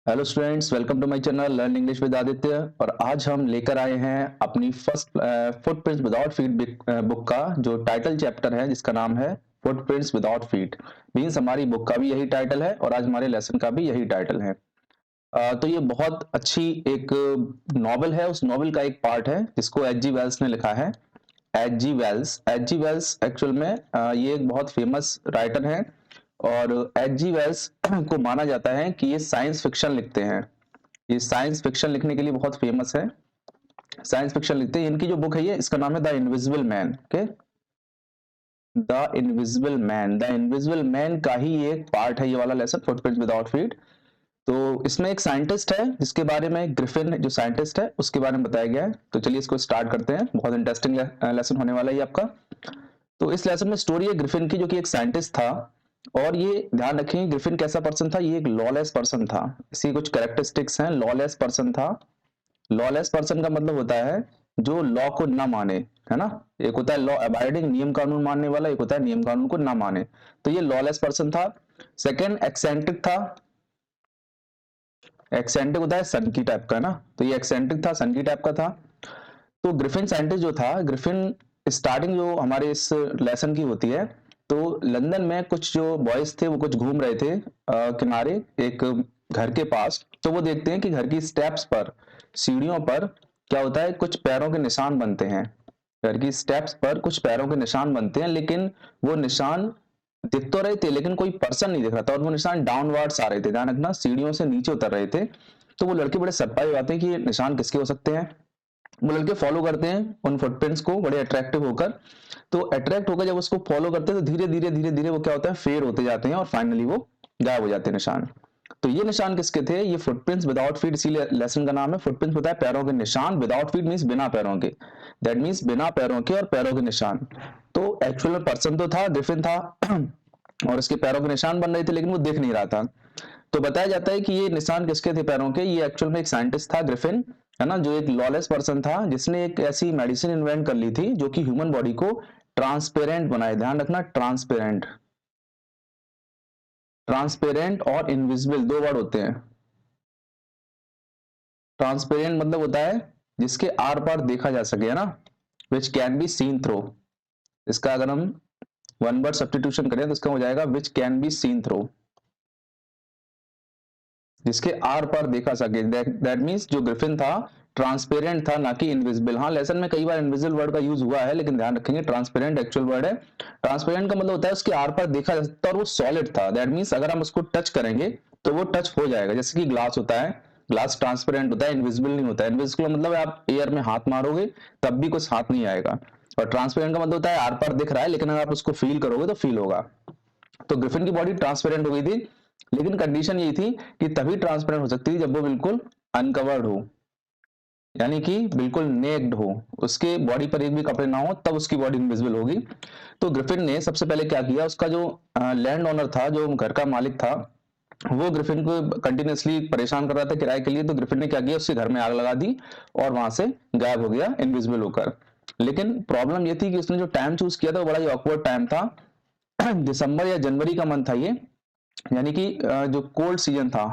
Hello students, welcome to my channel learn English with Aditya. और आज हम लेकर आए हैं अपनी first footprints without feet book का जो टाइटल चैप्टर है, जिसका नाम है फुटप्रिंट्स विदाउट फीट। मीन्स हमारी बुक का भी यही टाइटल है और आज हमारे लेसन का भी यही टाइटल है। तो ये बहुत अच्छी एक नॉवल है। उस नॉवल का एक पार्ट है जिसको एच जी वेल्स ने लिखा है। एच जी वेल्स एक्चुअल में ये एक बहुत फेमस राइटर हैं। और एच जी वेल्स को माना जाता है कि ये साइंस फिक्शन लिखते हैं। ये साइंस फिक्शन लिखने के लिए बहुत फेमस है। साइंस फिक्शन लिखते हैं। इनकी जो बुक है, ये इसका नाम है the invisible man. Okay, the invisible man का ही एक पार्ट है ये वाला लेसन, फुटप्रिंट्स विदाउट फीट। तो इसमें एक साइंटिस्ट है जिसके बारे में, ग्रिफिन जो साइंटिस्ट है उसके बारे में बताया गया है। तो चलिए इसको स्टार्ट करते हैं। बहुत इंटरेस्टिंग लेसन होने वाला है ये आपका। तो इस लेसन में स्टोरी है ग्रिफिन की, जो कि एक साइंटिस्ट था। और ये ध्यान रखें, ग्रिफिन कैसा पर्सन था। ये एक लॉलेस पर्सन था। इसकी कुछ कैरेक्टरिस्टिक्स हैं। लॉलेस पर्सन था। लॉलेस पर्सन का मतलब होता है जो लॉ को ना माने, है ना। एक होता है लॉ अबाइडिंग, नियम कानून मानने वाला, एक होता है नियम कानून को ना माने। तो ये लॉलेस पर्सन था। सेकंड, एक्सेंट्रिक था। एक्सेंट्रिक होता है सन की टाइप का, है ना। तो ये एक्सेंट्रिक था, सन की टाइप का था। तो ग्रिफिन साइंटिस्ट जो था, ग्रिफिन स्टार्टिंग जो हमारे इस लेसन की होती है, तो लंदन में कुछ जो बॉयज थे वो कुछ घूम रहे थे किनारे एक घर के पास। तो वो देखते हैं कि घर की स्टेप्स पर, सीढ़ियों पर क्या होता है, कुछ पैरों के निशान बनते हैं। घर की स्टेप्स पर कुछ पैरों के निशान बनते हैं, लेकिन वो निशान दिख तो रहे थे लेकिन कोई पर्सन नहीं दिख रहा था। और वो निशान डाउनवर्ड्स आ रहे थे, ध्यान रखना, सीढ़ियों से नीचे उतर रहे थे। तो वो लड़के बड़े सरप्राइज आते हैं कि ये निशान किसके हो सकते हैं। वो लड़के फॉलो करते हैं उन फुटप्रिंट्स को बड़े अट्रैक्टिव होकर। तो अट्रैक्ट होकर जब उसको फॉलो करते हैं तो धीरे धीरे धीरे धीरे वो क्या होता है, फेड होते जाते हैं और फाइनली वो गायब हो जाते हैं निशान। तो ये निशान किसके थे, ये फुटप्रिंट्स विदाउट फीट, इसीलिए लेसन का नाम है फुटप्रिंट्स, होता है पैरों के निशान। विदाउट फीट मींस बिना पैरों के। दैट मींस बिना पैरों के और पैरों के निशान। तो एक्चुअल में पर्सन तो था, ग्रिफिन था और इसके पैरों के निशान बन रहे थे, लेकिन वो दिख नहीं रहा था। तो बताया जाता है कि ये निशान किसके थे पैरों के। ये एक्चुअल में एक साइंटिस्ट था, ग्रिफिन, है ना, जो एक लॉलेस पर्सन था, जिसने एक ऐसी मेडिसिन इन्वेंट कर ली थी जो कि ह्यूमन बॉडी को ट्रांसपेरेंट बनाए। ध्यान रखना, ट्रांसपेरेंट। ट्रांसपेरेंट और इनविजिबल दो वर्ड होते हैं। ट्रांसपेरेंट मतलब होता है जिसके आर पार देखा जा सके, है ना, which can be seen through. इसका अगर हम वन वर्ड सब्स्टिट्यूशन करें तो इसका हो जाएगा which can be seen through, जिसके आर पार देखा सके। दैट मीन्स जो ग्रिफिन था ट्रांसपेरेंट था, ना कि इनविजिबल। हाँ, लेसन में कई बार इनविजिबल वर्ड का यूज हुआ है, लेकिन ध्यान रखेंगे ट्रांसपेरेंट एक्चुअल वर्ड है। ट्रांसपेरेंट का मतलब होता है उसके आर पार देखा जा सकता है और वो सॉलिड था। दैट मीन्स अगर हम उसको टच करेंगे तो वो टच हो जाएगा, जैसे कि ग्लास होता है। ग्लास ट्रांसपेरेंट होता है, इनविजिबल नहीं होता है। इनविजिबल का मतलब आप एयर में हाथ मारोगे तब भी कुछ हाथ नहीं आएगा। और ट्रांसपेरेंट का मतलब होता है आर पार दिख रहा है, लेकिन अगर आप उसको फील करोगे तो फील होगा। तो ग्रिफिन की बॉडी ट्रांसपेरेंट हो गई थी, लेकिन कंडीशन यही थी कि तभी ट्रांसपेरेंट हो सकती थी जब वो बिल्कुल अनकवर्ड हो, यानी कि बिल्कुल नेक्ड हो, उसके बॉडी पर एक भी कपड़े ना हो, तब उसकी बॉडी इनविजिबल होगी। तो ग्रिफिन ने सबसे पहले क्या किया, उसका जो लैंड ओनर था, जो घर का मालिक था, वो ग्रिफिन को कंटिन्यूअसली परेशान कर रहा था किराए के लिए। तो ग्रिफिन ने क्या किया, उसके घर में आग लगा दी और वहां से गायब हो गया इनविजिबल होकर। लेकिन प्रॉब्लम ये थी कि उसने जो टाइम चूज किया था वो बड़ा ही ऑकवर्ड टाइम था। दिसंबर या जनवरी का मंथ था ये, यानी कि जो कोल्ड सीजन था,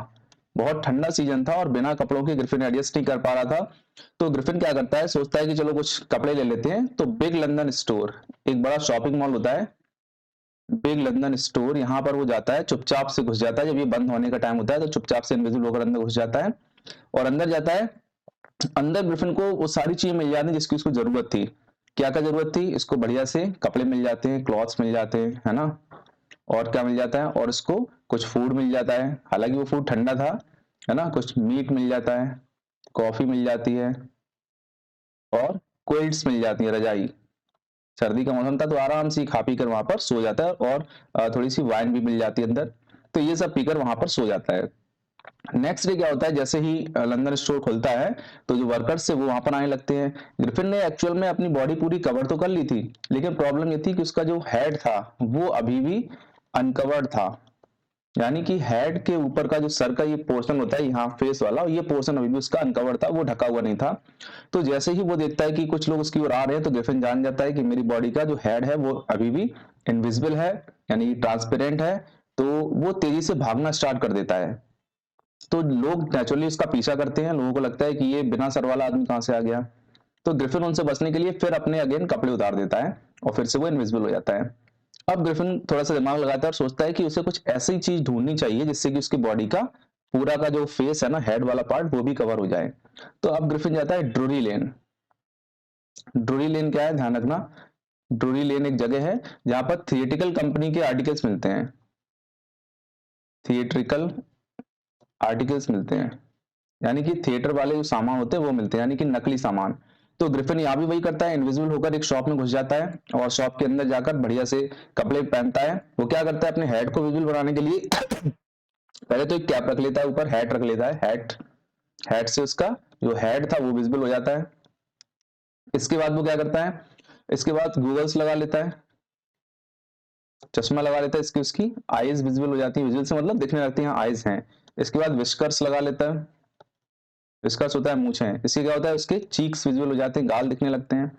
बहुत ठंडा सीजन था और बिना कपड़ों के ग्रिफिन एडजस्ट नहीं कर पा रहा था। तो ग्रिफिन क्या करता है, सोचता है कि चलो कुछ कपड़े ले लेते हैं। तो बिग लंदन स्टोर, एक बड़ा शॉपिंग मॉल होता है, बिग लंदन स्टोर, यहाँ पर वो जाता है, चुपचाप से घुस जाता है। जब ये बंद होने का टाइम होता है तो चुपचाप से इनविजिबल होकर अंदर घुस जाता है। और अंदर जाता है। अंदर ग्रिफिन को वो सारी चीजें मिल जाती जिसकी उसको जरूरत थी। क्या क्या जरूरत थी, इसको बढ़िया से कपड़े मिल जाते हैं, क्लॉथ्स मिल जाते हैं, है ना। और क्या मिल जाता है, और इसको कुछ फूड मिल जाता है, हालांकि वो फूड ठंडा था, है ना। कुछ मीट मिल जाता है, कॉफी मिल जाती है और क्विल्ट्स मिल जाती है, रजाई। सर्दी का मौसम था तो आराम से खा पी कर वहां पर सो जाता है। और थोड़ी सी वाइन भी मिल जाती है अंदर। तो ये सब पीकर वहां पर सो जाता है। नेक्स्ट डे क्या होता है, जैसे ही लंदन स्टोर खुलता है तो जो वर्कर्स है वो वहां पर आने लगते हैं। ग्रिफिन ने एक्चुअल में अपनी बॉडी पूरी कवर तो कर ली थी, लेकिन प्रॉब्लम ये थी कि उसका जो हेड था वो अभी भी अनकवर्ड था। यानी कि हेड के ऊपर का जो सर का ये पोर्शन होता है, यहाँ फेस वाला, ये पोर्शन अभी भी उसका अनकवर्ड था, वो ढका हुआ नहीं था। तो जैसे ही वो देखता है कि कुछ लोग उसकी ओर आ रहे हैं, तो ग्रिफिन जान जाता है कि मेरी बॉडी का जो हेड है वो अभी भी इनविजिबल है, यानी ट्रांसपेरेंट है। तो वो तेजी से भागना स्टार्ट कर देता है। तो लोग नेचुरली उसका पीछा करते हैं, लोगों को लगता है कि ये बिना सर वाला आदमी कहां से आ गया। तो ग्रिफिन उनसे बचने के लिए फिर अपने अगेन कपड़े उतार देता है और फिर से वो इनविजिबल हो जाता है। अब ग्रिफिन थोड़ा सा दिमाग लगाता है और सोचता है कि उसे कुछ ऐसी चीज ढूंढनी चाहिए जिससे कि उसकी बॉडी का पूरा का जो फेस है ना, हेड वाला पार्ट, वो भी कवर हो जाए। तो अब ग्रिफिन जाता है ड्रूरी लेन। ड्रूरी लेन क्या है, ध्यान रखना। ड्रूरी लेन एक जगह है जहां पर थिएटिकल कंपनी के आर्टिकल्स मिलते हैं। थिएट्रिकल आर्टिकल्स मिलते हैं, यानी कि थिएटर वाले जो सामान होते हैं वो मिलते हैं, यानी कि नकली सामान। तो ग्रिफिन यहाँ भी वही करता है, इनविजिबल होकर एक शॉप में घुस जाता है और शॉप के अंदर जाकर बढ़िया से कपड़े पहनता है। वो क्या करता है, अपने हेड को विजिबल बनाने के लिए पहले तो एक कैप रख लेता है, ऊपर हैट रख लेता है। हैट, हैट से उसका जो हेड था वो विजिबल हो जाता है। इसके बाद वो क्या करता है, इसके बाद गूगल्स लगा लेता है, चश्मा लगा लेता है, इसकी उसकी आईज विजिबल हो जाती है। विजिबल से मतलब दिखने लगती हैं, आईज हैं। इसके बाद विस्कर्स लगा लेता है, विस्कर्स होता है मूंछें। इससे क्या होता है, उसके चीक्स विजिबल हो जाते हैं, गाल दिखने लगते हैं।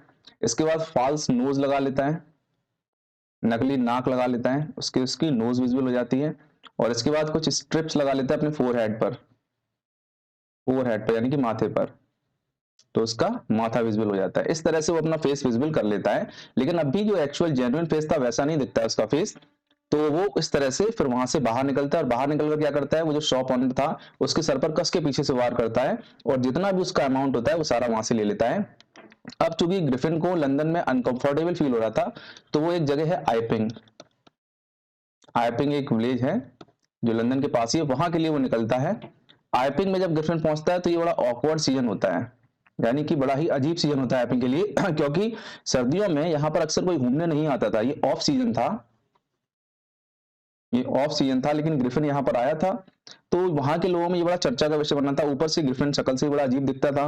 इसके बाद फॉल्स नोज लगा लेता है, नकली नाक लगा लेता है, उसकी उसकी नोज विजिबल हो जाती है। और इसके बाद कुछ स्ट्रिप्स लगा लेता है अपने फोरहेड पर, फोरहेड पर यानी कि माथे पर, तो उसका माथा विजिबल हो जाता है। इस तरह से वो अपना फेस विजिबल कर लेता है। लेकिन अभी जो एक्चुअल जेन्युइन फेस था वैसा नहीं दिखता है उसका फेस। तो वो इस तरह से फिर वहां से बाहर निकलता है और बाहर निकलकर क्या करता है, वो जो शॉप ऑनर था उसके सर पर कस के पीछे से वार करता है और जितना भी उसका अमाउंट होता है वो सारा वहां से ले लेता है। अब चूंकि ग्रिफिन को लंदन में अनकंफर्टेबल फील हो रहा था, तो वो एक जगह है आइपिंग। आइपिंग एक विलेज है जो लंदन के पास ही है, वहां के लिए वो निकलता है। आइपिंग में जब ग्रिफिन पहुंचता है तो ये बड़ा ऑकवर्ड सीजन होता है, यानी कि बड़ा ही अजीब सीजन होता है आइपिंग के लिए क्योंकि सर्दियों में यहाँ पर अक्सर कोई घूमने नहीं आता था, ये ऑफ सीजन था। ये ऑफ सीजन था, लेकिन ग्रिफिन यहाँ पर आया था तो वहां के लोगों में ये बड़ा चर्चा का विषय बना था। ऊपर से ग्रिफिन शक्ल से बड़ा अजीब दिखता था।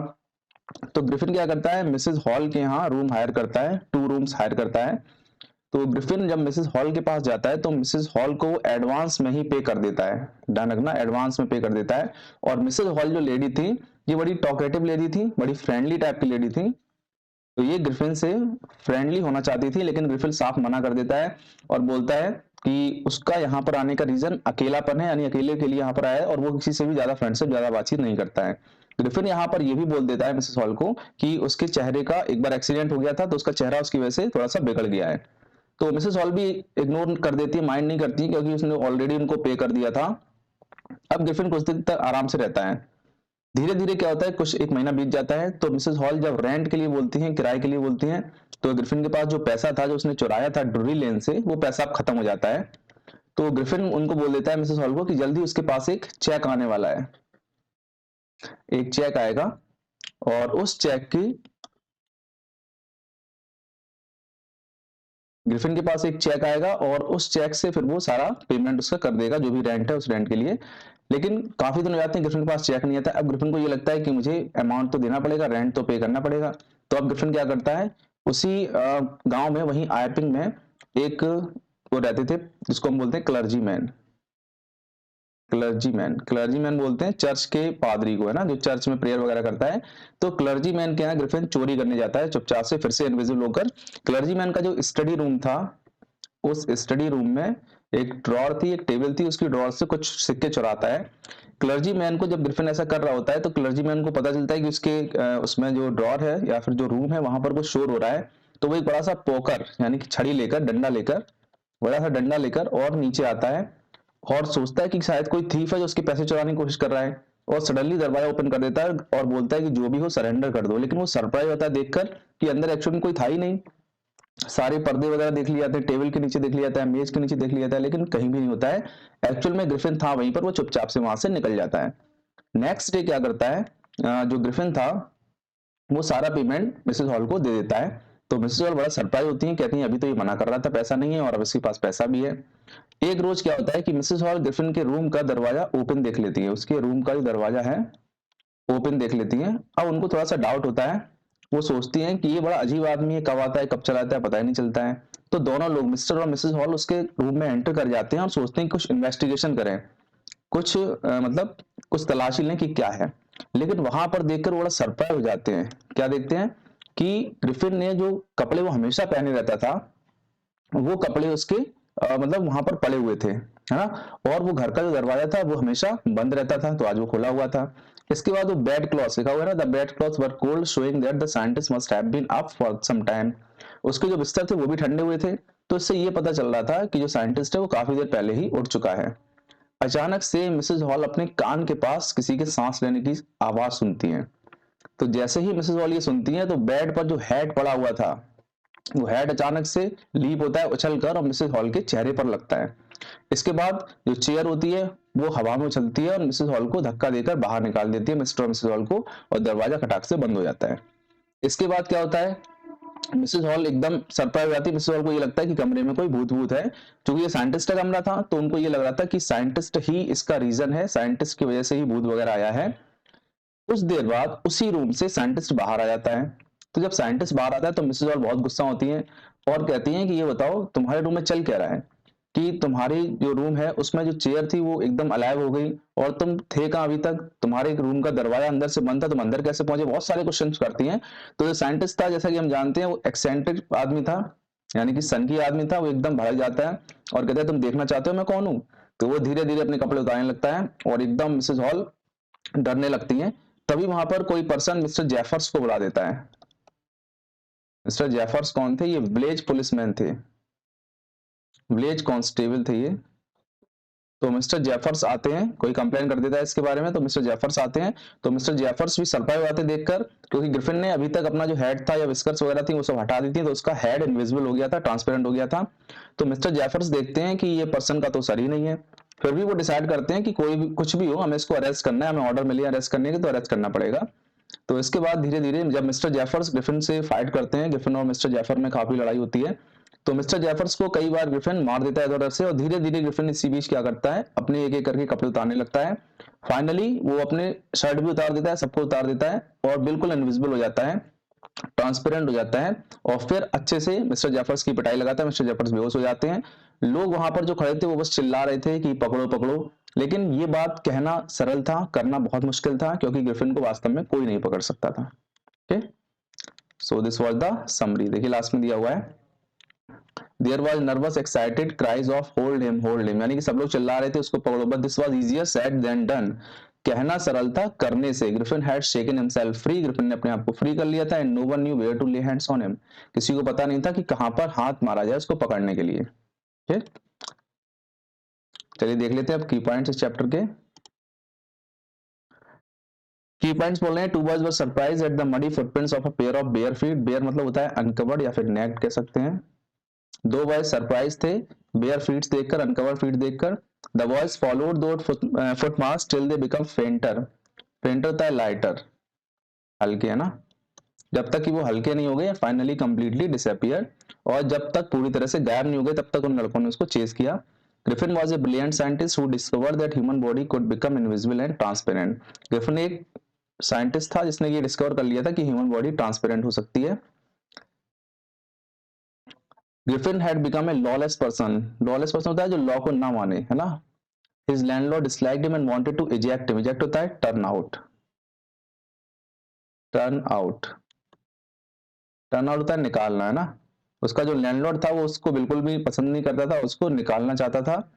तो ग्रिफिन क्या करता है, मिसेस हॉल के यहाँ रूम हायर करता है, 2 रूम्स हायर करता है। तो ग्रिफिन जब मिसेस हॉल के पास जाता है तो मिसेस हॉल को एडवांस में ही पे कर देता है, ध्यान रखना, एडवांस में पे कर देता है। और मिसेस हॉल जो लेडी थी, ये बड़ी टॉकेटिव लेडी थी, बड़ी फ्रेंडली टाइप की लेडी थी। तो ये ग्रिफिन से फ्रेंडली होना चाहती थी, लेकिन ग्रिफिन साफ मना कर देता है और बोलता है कि उसका यहाँ पर आने का रीजन अकेलापन है, यानी अकेले के लिए यहाँ पर आया है और वो किसी से भी ज्यादा फ्रेंडशिप, ज्यादा बातचीत नहीं करता है। ग्रिफिन यहाँ पर ये भी बोल देता है मिसेस हॉल को कि उसके चेहरे का एक बार एक्सीडेंट हो गया था, तो उसका चेहरा उसकी वजह से थोड़ा सा बिगड़ गया है। तो मिसेस हॉल भी इग्नोर कर देती है, माइंड नहीं करती, क्योंकि उसने ऑलरेडी उनको पे कर दिया था। अब ग्रिफिन कुछ दिन तक आराम से रहता है। धीरे धीरे क्या होता है, कुछ एक महीना बीत जाता है तो मिसेस हॉल जब रेंट के लिए बोलती हैं, किराए के लिए बोलती हैं, तो ग्रिफिन के पास जो पैसा था जो उसने चुराया था ड्रूरी लेन से, वो पैसा अब खत्म हो जाता है। तो ग्रिफिन उनको बोल देता है मिसेस हॉल को कि जल्दी उसके पास एक चेक आने वाला है, एक चेक आएगा और उस चेक की, ग्रिफिन के पास एक चेक आएगा और उस चेक से फिर वो सारा पेमेंट उसका कर देगा, जो भी रेंट है उस रेंट के लिए। लेकिन काफी दिन हो जाते हैं, ग्रिफिन के पास चेक नहीं आता। अब ग्रिफिन को ये लगता है कि मुझे अमाउंट तो देना पड़ेगा, रेंट तो पे करना पड़ेगा। तो अब ग्रिफिन क्या करता है, उसी गांव में, वहीं आयपिंग में एक वो रहते थे जिसको हम बोलते हैं clergy man. Clergy man, clergy man बोलते हैं चर्च के पादरी को, है ना, जो चर्च में प्रेयर वगैरह करता है। तो क्लर्जी मैन के यहाँ ग्रिफिन चोरी करने जाता है चुपचाप से, फिर से इनविजिबल होकर। क्लर्जी मैन का जो स्टडी रूम था, उस स्टडी रूम में एक ड्रॉर थी, एक टेबल थी, उसकी ड्रॉर से कुछ सिक्के चुराता है। क्लर्जी मैन को जब ग्रिफिन ऐसा कर रहा होता है तो क्लर्जी मैन को पता चलता है कि उसके उसमें जो ड्रॉर है या फिर जो रूम है वहां पर कुछ शोर हो रहा है। तो वो एक बड़ा सा पोकर यानी कि छड़ी लेकर, डंडा लेकर, बड़ा सा डंडा लेकर और नीचे आता है और सोचता है कि शायद कोई थीफ है जो उसके पैसे चुराने की कोशिश कर रहा है। और सडनली दरवाजा ओपन कर देता है और बोलता है कि जो भी हो सरेंडर कर दो। लेकिन वो सरप्राइज होता है देखकर कि अंदर एक्चुअली कोई था ही नहीं। सारे पर्दे वगैरह देख लिए जाते हैं, टेबल के नीचे देख लिया जाता है, मेज के नीचे देख लिया जाता है, लेकिन कहीं भी नहीं होता है। एक्चुअल में ग्रिफिन था वहीं पर, वो चुपचाप से वहां से निकल जाता है। नेक्स्ट डे क्या करता है, जो ग्रिफिन था वो सारा पेमेंट मिसेस हॉल को दे देता है। तो मिसेस हॉल बड़ा सरप्राइज होती है, कहती है अभी तो ये मना कर रहा था पैसा नहीं है और अब इसके पास पैसा भी है। एक रोज क्या होता है कि मिसेस हॉल ग्रिफिन के रूम का दरवाजा ओपन देख लेती है, उसके रूम का जो दरवाजा है ओपन देख लेती हैं। अब उनको थोड़ा सा डाउट होता है, वो सोचती हैं कि ये बड़ा अजीब आदमी है, कब आता है कब चलाता है पता ही नहीं चलता है। तो दोनों लोग, मिस्टर और मिसेस हॉल, उसके रूम में एंटर कर जाते हैं और सोचते हैं कि कुछ इन्वेस्टिगेशन करें, कुछ मतलब कुछ तलाशी लें कि क्या है। लेकिन वहां पर देखकर वो बड़ा सरप्राइज हो जाते हैं। क्या देखते हैं कि ग्रिफिन ने जो कपड़े वो हमेशा पहने रहता था, वो कपड़े उसके मतलब वहां पर पड़े हुए थे, है ना। और वो घर का जो दरवाजा था वो हमेशा बंद रहता था, तो आज वो खुला हुआ था। इसके बाद वो बेड क्लॉथ्स लिखा हुआ है ना, the bed clothes were cold showing that the scientist must have been up for some time. उसके जो बिस्तर थे वो भी ठंडे हुए थे, तो इससे ये पता चल रहा था कि जो साइंटिस्ट है वो काफी देर पहले ही उठ चुका है। अचानक से मिसेज हॉल अपने कान के पास किसी के सांस लेने की आवाज सुनती हैं। तो जैसे ही मिसेज हॉल ये सुनती हैं तो बेड पर जो हेड पड़ा हुआ था वो हेड अचानक से लीप होता है उछल कर और मिसेज हॉल के चेहरे पर लगता है। इसके बाद जो चेयर होती है वो हवा में उछलती है और मिसेज हॉल को धक्का देकर बाहर निकाल देती है, मिस्टर और मिसेज हॉल को, और दरवाजा खटाक से बंद हो जाता है। इसके बाद क्या होता है, मिसेज हॉल एकदम सरप्राइज हो जाती है। मिसेज हॉल को ये लगता है कि कमरे में कोई भूत भूत है, क्योंकि ये साइंटिस्ट का कमरा था, तो उनको ये लग रहा था कि साइंटिस्ट ही इसका रीजन है, साइंटिस्ट की वजह से ही भूत वगैरह आया है। कुछ देर बाद उसी रूम से साइंटिस्ट बाहर आ जाता है। तो जब साइंटिस्ट बाहर आता है तो मिसेज हॉल बहुत गुस्सा होती हैं और कहती हैं कि ये बताओ तुम्हारे रूम में चल क्या रहा है, कि तुम्हारी जो रूम है उसमें जो चेयर थी वो एकदम अलाइव हो गई और तुम थे कहाँ अभी तक, तुम्हारे रूम का दरवाजा अंदर से बंद था, तुम अंदर कैसे पहुंचे, बहुत सारे क्वेश्चन करती हैं। तो जो साइंटिस्ट था, जैसा कि हम जानते हैं, वो एक्सेंट्रिक आदमी था, यानी कि सनकी आदमी था, वो एकदम भड़क जाता है और कहता है तुम देखना चाहते हो मैं कौन हूँ। तो वो धीरे धीरे अपने कपड़े उतारने लगता है और एकदम मिसेज हॉल डरने लगती हैं। तभी वहां पर कोई पर्सन मिस्टर जेफर्स को बुला देता है। मिस्टर जेफर्स कौन थे, ये विलेज पुलिसमैन थे, विलेज कांस्टेबल थे ये। तो मिस्टर जेफर्स आते हैं, कोई कंप्लेन कर देता है इसके बारे में, तो मिस्टर जेफर्स आते हैं। तो मिस्टर जेफर्स भी सरप्राइज आते देखकर, क्योंकि ग्रिफिन ने अभी तक अपना जो हेड था या विस्कर्स वगैरह थी वो सब हटा दी थी, तो उसका हेड इनविजिबल हो गया था, ट्रांसपेरेंट हो गया था। तो मिस्टर जेफर्स देखते हैं कि ये पर्सन का तो सर ही नहीं है। फिर भी वो डिसाइड करते हैं कि कोई भी कुछ भी हो, हमें इसको अरेस्ट करना है, हमें ऑर्डर मिली अरेस्ट करने की, तो अरेस्ट करना पड़ेगा। तो इसके बाद धीरे धीरे जब मिस्टर जेफर्स ग्रिफिन से फाइट करते हैं, ग्रिफिन और मिस्टर जेफर में काफी लड़ाई होती है, तो मिस्टर जेफर्स को कई बार ग्रिफिन मार देता है इधर उधर से, और धीरे धीरे ग्रिफिन इसी बीच क्या करता है, अपने एक एक करके कपड़े उतारने लगता है। फाइनली वो अपने शर्ट भी उतार देता है, सबको उतार देता है और बिल्कुल इनविजिबल हो जाता है, ट्रांसपेरेंट हो जाता है। और फिर अच्छे से मिस्टर जेफर्स की पिटाई लगाता है, मिस्टर जेफर्स बेहोश हो जाते हैं। लोग वहां पर जो खड़े थे वो बस चिल्ला रहे थे कि पकड़ो पकड़ो, लेकिन ये बात कहना सरल था, करना बहुत मुश्किल था, क्योंकि ग्रिफिन को वास्तव में कोई नहीं पकड़ सकता था। Okay, so this was the summary. देखिए लास्ट में दिया हुआ है, there was nervous excited cries of hold him, यानी कि सब लोग चिल्ला रहे थे उसको पकड़ो, but this was easier said than done, कहना सरल था करने से। Griffin had shaken himself free, Griffin ने अपने आप को फ्री कर लिया था। And no one knew where to lay hands on him, किसी को पता नहीं था कि कहां पर हाथ मारा जाए उसको पकड़ने के लिए। ठीक, चलिए देख लेते हैं अब की पॉइंट्स इस चैप्टर के। की पॉइंट्स बोल रहे हैं, two boys were surprised at the muddy footprints of a pair of bare feet, bare मतलब होता है अनकवर्ड या फिर नेक्ड कह सकते हैं। दो बॉयज सरप्राइज थे बेयर फीट्स देखकर, अनकवर्ड फीट देखकर। द बॉयज फॉलोड दो फुटमार्क्स टिल दे बिकम फेंटर, फेंटर होता है लाइटर, हल्के, है ना, जब तक कि वो हल्के नहीं हो गए, फाइनली कंप्लीटली डिसअपियर, और जब तक पूरी तरह से गायब नहीं हो गए तब तक उन लड़कों ने उसको चेस किया। Griffin was a brilliant scientist who discovered that human body could become invisible and transparent, Griffin एक साइंटिस्ट था जिसने ये डिस्कवर कर लिया था कि ह्यूमन बॉडी ट्रांसपेरेंट हो सकती है। Griffin had become a lawless person होता है जो लॉ को ना माने, है ना। His landlord disliked him and wanted to eject him, eject होता है turn out, turn out, turn out होता है निकालना, है ना। उसका जो लैंडलॉर्ड था वो उसको बिल्कुल भी पसंद नहीं करता था, उसको निकालना चाहता था।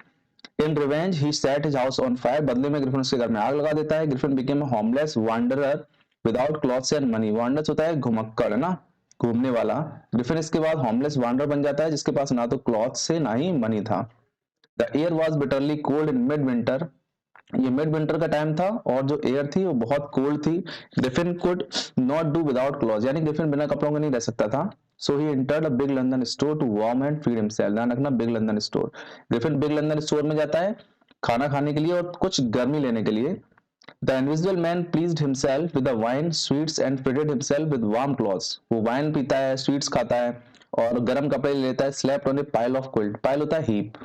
In revenge he set his house on fire, बदले में ग्रिफिन उसके घर में आग लगा देता है। Griffin became a homeless wanderer without clothes and money, वांडर्स होता है घुमक्कड़, है ना, घूमने वाला। ग्रिफिन इसके बाद होमलेस वांडर बन जाता है जिसके पास ना तो क्लॉथ से ना ही मनी था। The air was bitterly cold in mid winter, ये मिड विंटर का टाइम था और जो एयर थी वो बहुत कोल्ड थी। Griffin could not do without cloth, यानी ग्रिफिन बिना कपड़ों के नहीं रह सकता था। So he entered a big London store to warm and feed himself, ध्यान रखना big London store, Griffin big London store में जाता है खाना खाने के लिए और कुछ गर्मी लेने के लिए। The invisible man pleased himself with wine sweets and fitted himself with warm clothes, वो वाइन पीता है, स्वीट्स खाता है और गर्म कपड़े लेता है। Slept on A pile of quilt, pile होता है हीप,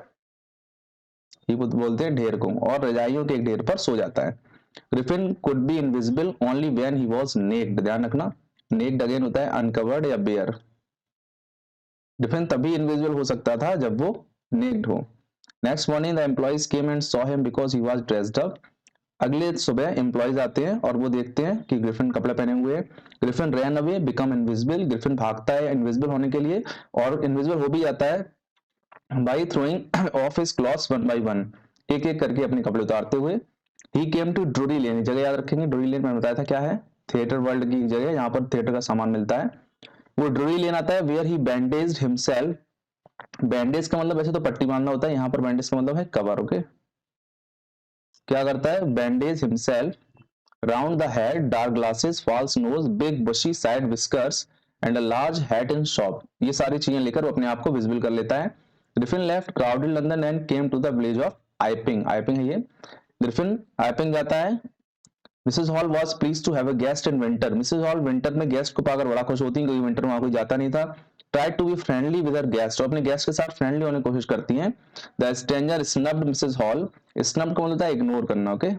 ये बोलते हैं ढेर को, और रजाइयों के एक ढेर पर सो जाता है। Griffin could be invisible only when he was naked, ध्यान रखना नेक्ड अगेन होता है अनकवर्ड या बेयर। ग्रिफिन तभी इनविजिबल हो सकता था जब वो नेक्ड हो। Next morning the employees came and saw him because he was dressed up, अगले सुबह एम्प्लॉइज आते हैं और वो देखते हैं कि ग्रिफिन कपड़े पहने हुए हैं। Griffin ran away become invisible, Griffin भागता है इनविजिबल होने के लिए और इनविजिबल हो भी जाता है। By throwing of his clothes one by one, एक एक करके अपने कपड़े उतारते हुए। ही केम टू ड्रूरी लेन, जगह याद रखेंगे, ड्रूरी लेन मैंने बताया था क्या है, थिएटर वर्ल्ड की जगह, यहाँ पर थिएटर का सामान मिलता है। वो ड्रूरी लेन आता है, where he bandage himself. Bandage का मतलब वैसे तो पट्टी बांधना होता है, यहाँ पर बैंडेज का मतलब है कवर। ओके, क्या करता है, bandage himself round the head, dark glasses, false nose, big bushy side whiskers and a large hat in shop, ये सारी चीजें लेकर वो अपने आप को विजिबल कर लेता है। Griffin left crowded London and came to the village of Iping, Iping है ये। ग्रिफिन आइपिंग जाता है। Mrs Hall was pleased to have a guest in winter, Mrs Hall winter में गेस्ट को पाकर बड़ा खुश होती है, क्योंकि विंटर में वहां कोई जाता नहीं था। Try to be friendly with her guest, अपने गेस्ट के साथ फ्रेंडली होने की कोशिश करती हैं। The stranger snubbed Mrs Hall, snubbed का मतलब होता है इग्नोर करना। ओके,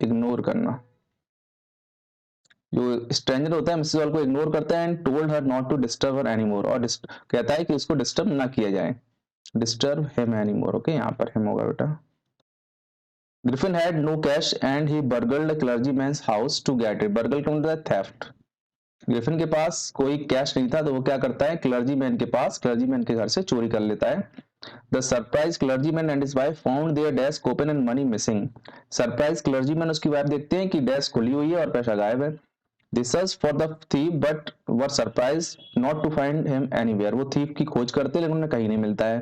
इग्नोर करना, जो स्ट्रेंजर होता है मिसेस हॉल को इग्नोर करता है, and told her not to disturb her anymore, और कहता है कि उसको डिस्टर्ब ना किया जाए, डिस्टर्ब हिम एनीमोर। ओके, यहाँ पर हिम होगा बेटा। Griffin had no cash and he burgled a clergyman's house to get it, burgle का मतलब है थेफ्ट। ग्रिफिन के पास कोई कैश नहीं था, तो वो क्या करता है, क्लर्जीमैन के पास, क्लर्जीमैन के घर से चोरी कर लेता है। The surprised clergyman and his wife found their desk open and money missing, surprised clergyman उसकी वाइफ देखते हैं कि डेस्क खुली हुई है और पैसा गायब है। They searched for the thief but were surprised not to find him anywhere, वो thief की खोज करते लेकिन उन्हें कहीं नहीं मिलता है।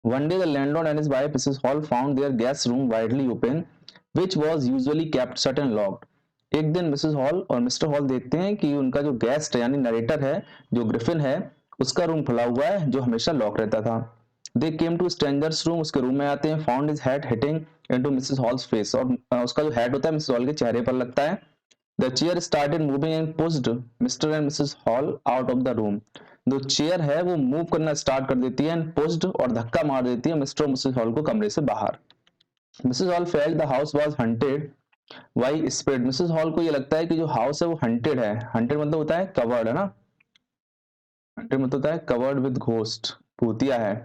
One day the landlord and his wife Mrs. Hall found their guest room widely open, which was usually kept shut and locked. एक दिन मिसेस हॉल और मिस्टर हॉल देखते हैं कि उनका जो गेस्ट है यानी नरेटर है, जो ग्रिफिन है, उसका रूम खुला हुआ है जो हमेशा लॉक रहता था। They came to stranger's room, उसके रूम में आते हैं, found his head hitting into Mrs Hall's face, और उसका जो हेड होता है मिसेस हॉल के चेहरे पर लगता है। The chair started moving and pushed Mr. and Mrs. Hall out of the room. जो चेयर है वो मूव करना स्टार्ट कर देती है, एंड पुश्ड और धक्का मार देती है मिस्टर और मिसेस हॉल को कमरे से बाहर। Mrs Hall felt the house was haunted by spirit, Mrs Hall को ये लगता है कि जो हाउस है वो हंटेड है, हंटेड मतलब होता है कवर्ड, है ना, हंटेड मतलब होता है कवर्ड विद घोस्ट, भूतिया है।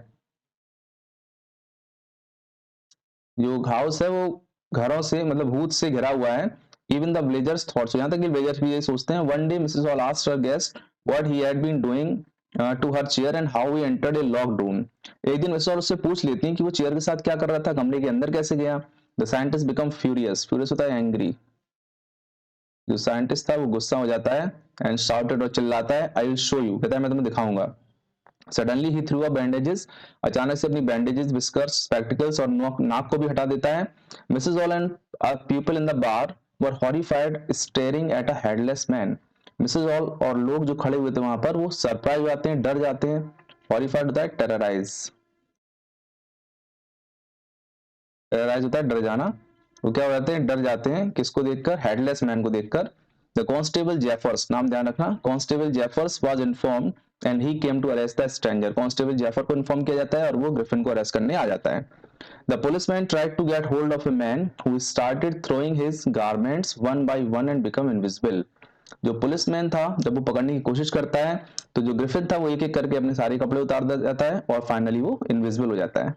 जो हाउस है वो घरों से मतलब भूत से घिरा हुआ है। इवन द विलेजर्स थॉट्स, यहाँ तक कि विलेजर्स भी यही सोचते हैं। One day Mrs Hall asked her guest what he had been doing to her chair and how he entered a locked room, एक दिन मिसेस हॉल उससे पूछ लेती हैं कि वो चेयर के साथ क्या कर रहा था, कमरे के अंदर कैसे गया। The scientist become furious, furious होता है एंग्री, जो साइंटिस्ट था वो गुस्सा हो जाता है, एंड शाउटेड और चिल्लाता है, आई विल शो यू, कहता है मैं तुम्हें दिखाऊंगा। Suddenly he through a bandages, अचानक से अपनी बैंडेजेस, विस्कर्स, स्पेक्टिकल्स और नाक को भी हटा देता है। Mrs hall and people in the bar were horrified staring at a headless man, Mrs hall और लोग जो खड़े हुए थे वहां पर वो सरप्राइज हो जाते हैं, डर जाते हैं। हॉरिफाइड होता है टेरराइज, टेरराइज होता है डर जाना। वो क्या हो जाते हैं, डर जाते हैं, किसको देखकर, हेडलेस मैन को देखकर। द कांस्टेबल जेफर्स, नाम ध्यान रखना, constable Jaffers was informed and he came to arrest the stranger, constable Jaffer को इन्फॉर्म किया जाता है और वो ग्रिफिन को अरेस्ट करने आ जाता है। The policeman tried to get hold of a man who started throwing his garments one by one and become invisible, जो पुलिसमैन था जब वो पकड़ने की कोशिश करता है तो जो ग्रिफिन था वो एक एक करके अपने सारे कपड़े उतार देता है और फाइनली वो इनविजिबल हो जाता है।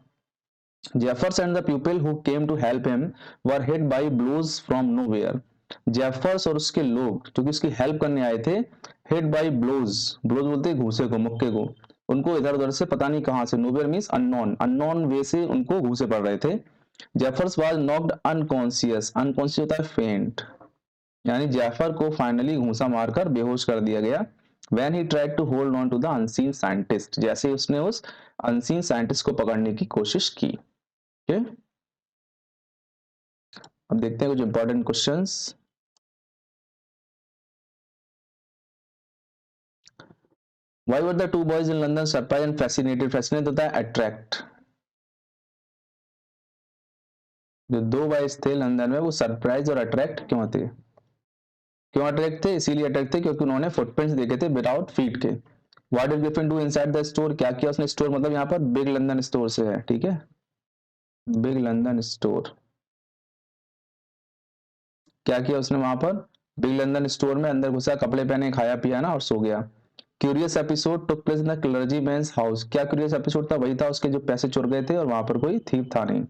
Jeffers and the people who came to help him were hit by blows from nowhere. Jeffers और उसके लोग जो कि उसकी हेल्प करने आए थे, हिट बाय ब्लोज, ब्लोज बोलते हैं घूसे को, मुक्के को, उनको इधर उधर से पता नहीं कहां से, नोवेयर मींस अननोन, अननोन वे से उनको घूसे पड़ रहे थे। Jeffers was knocked unconscious, unconscious होता है फेंट, यानी जेफर को फाइनली घूसा मारकर बेहोश कर दिया गया। When he tried to hold on to the unseen scientist, जैसे ही उसने उस अनसीन साइंटिस्ट को पकड़ने की कोशिश की। okay? अब देखते हैं कुछ important questions. Why were the two boys in London surprise and fascinated, fascinate होता है अट्रैक्ट, जो दो बॉयज थे लंदन में वो सरप्राइज और अट्रैक्ट क्यों थे, क्यों अट्रैक्ट थे, इसीलिए अट्रैक्ट थे क्योंकि उन्होंने फुटप्रिंट्स देखे थे विदाउट फीट के। What did Griffin do inside the store, क्या किया उसने स्टोर, मतलब यहाँ पर बिग लंदन स्टोर से है, ठीक है, बिग लंदन स्टोर, क्या किया उसने वहां पर, बिग लंदन स्टोर में अंदर घुसा, कपड़े पहने, खाया पिया ना और सो गया। Curious episode took place in the clergyman's house, क्या क्यूरियस एपिसोड था, वही था उसके जो पैसे चुर गए थे और वहां पर कोई थीप था नहीं।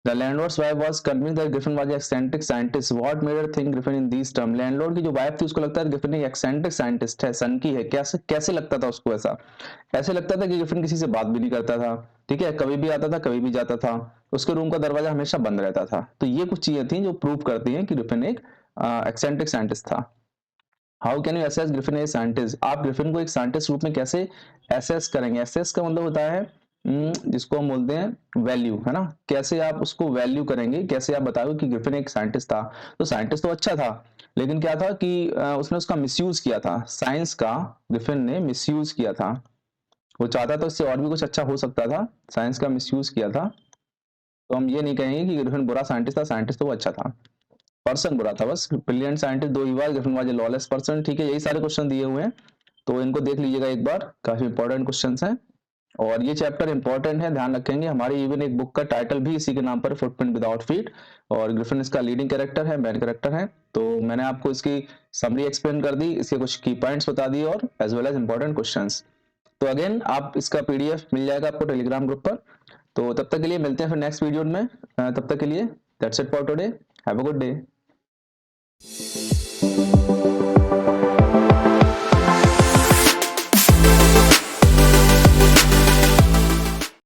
The landlord's wife was convinced that Griffin was an eccentric scientist. What made her think Griffin in these terms? Landlord की जो वाइफ थी उसको लगता है ग्रिफिन एक एक्सेंट्रिक साइंटिस्ट है, सन की है। कैसे कैसे लगता था उसको ऐसा? ऐसे लगता था कि ग्रिफिन किसी से बात भी नहीं करता था, ठीक है, कभी भी आता था कभी भी जाता था, उसके रूम का दरवाजा हमेशा बंद रहता था। तो ये कुछ चीजें थी जो प्रूव करती हैं कि ग्रिफिन एक एक्सेंट्रिक साइंटिस्ट था। How can you assess Griffin a scientist? आप ग्रिफिन को एक साइंटिस्ट रूप में कैसे एसेस करेंगे? एसेस का मतलब होता है जिसको हम बोलते हैं वैल्यू, है ना? कैसे आप उसको वैल्यू करेंगे, कैसे आप बताओगे कि ग्रिफिन एक साइंटिस्ट था? तो साइंटिस्ट तो अच्छा था, लेकिन क्या था कि उसने उसका मिसयूज किया था, साइंस का ग्रिफिन ने मिसयूज किया था। वो चाहता था उससे और भी कुछ अच्छा हो सकता था, साइंस का मिसयूज किया था। तो हम ये नहीं कहेंगे कि ग्रिफिन बुरा साइंटिस्ट था, साइंटिस्ट तो वो अच्छा था, पर्सन बुरा था बस। ब्रिलियंट साइंटिस्ट दो ही बार, Griffin was a lawless person. ठीक है, यही सारे क्वेश्चन दिए हुए हैं, तो इनको देख लीजिएगा एक बार, काफी इंपॉर्टेंट क्वेश्चन हैं। और ये चैप्टर इंपॉर्टेंट है, ध्यान रखेंगे। हमारी इवन एक बुक का टाइटल भी इसी के नाम पर, फुटप्रिंट विदाउट फीट, और ग्रिफिन इसका लीडिंग कैरेक्टर है, मेन कैरेक्टर है। तो मैंने आपको इसकी समरी एक्सप्लेन कर दी, इसके कुछ की पॉइंट्स बता दिए, और as well as important questions. तो अगेन आप इसका पीडीएफ मिल जाएगा आपको टेलीग्राम ग्रुप पर। तो तब तक के लिए मिलते हैं फिर नेक्स्ट वीडियो में। तब तक के लिए that's it for today. Have a good day.